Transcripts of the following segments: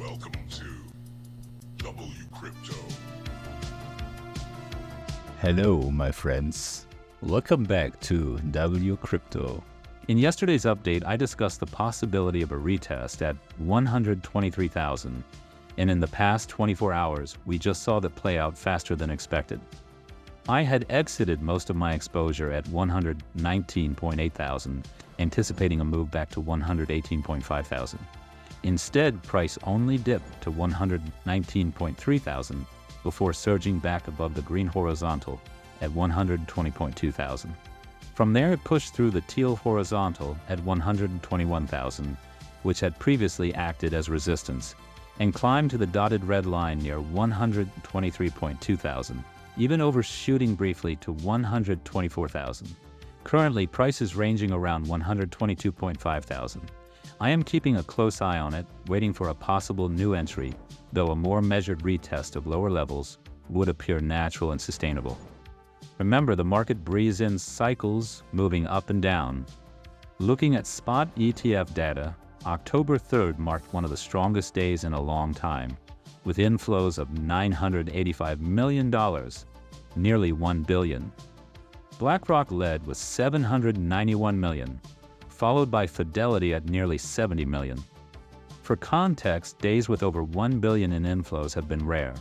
Welcome to WCrypto. Hello, my friends. Welcome back to WCrypto. In yesterday's update, I discussed the possibility of a retest at 123,000, and in the past 24 hours, we just saw that play out faster than expected. I had exited most of my exposure at 119.8 thousand, anticipating a move back to 118.5 thousand. Instead, price only dipped to 119.3 thousand before surging back above the green horizontal at 120.2 thousand. From there, it pushed through the teal horizontal at 121,000, which had previously acted as resistance, and climbed to the dotted red line near 123.2 thousand, even overshooting briefly to 124,000. Currently, price is ranging around 122.5 thousand. I am keeping a close eye on it, waiting for a possible new entry, though a more measured retest of lower levels would appear natural and sustainable. Remember, the market breathes in cycles, moving up and down. Looking at spot ETF data, October 3rd marked one of the strongest days in a long time, with inflows of $985 million, nearly $1 billion. BlackRock led with $791 million, followed by Fidelity at nearly $70 million. For context, days with over $1 billion in inflows have been rare,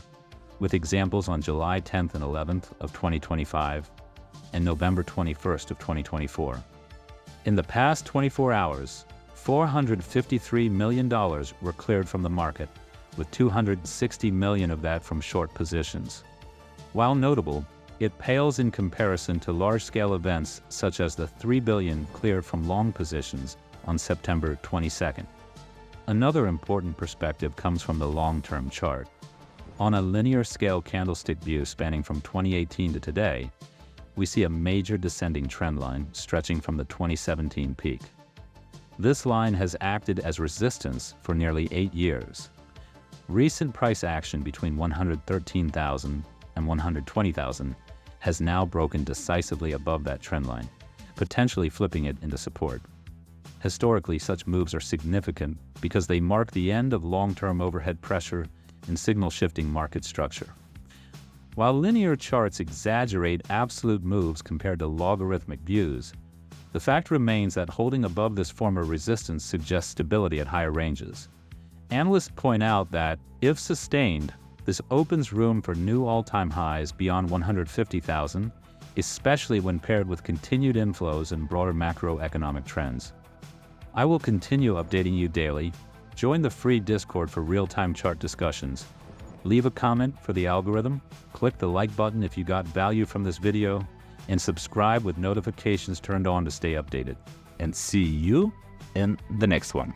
with examples on July 10th and 11th of 2025 and November 21st of 2024. In the past 24 hours, $453 million were cleared from the market, with $260 million of that from short positions. While notable, it pales in comparison to large-scale events such as the $3 billion cleared from long positions on September 22nd. Another important perspective comes from the long-term chart. On a linear scale candlestick view spanning from 2018 to today, we see a major descending trend line stretching from the 2017 peak. This line has acted as resistance for nearly 8 years. Recent price action between 113,000 and 120,000 has now broken decisively above that trend line, potentially flipping it into support. Historically, such moves are significant because they mark the end of long-term overhead pressure and signal shifting market structure. While linear charts exaggerate absolute moves compared to logarithmic views, the fact remains that holding above this form of resistance suggests stability at higher ranges. Analysts point out that, if sustained, this opens room for new all-time highs beyond 150,000, especially when paired with continued inflows and broader macroeconomic trends. I will continue updating you daily. Join the free Discord for real-time chart discussions. Leave a comment for the algorithm, click the like button if you got value from this video, and subscribe with notifications turned on to stay updated. And see you in the next one.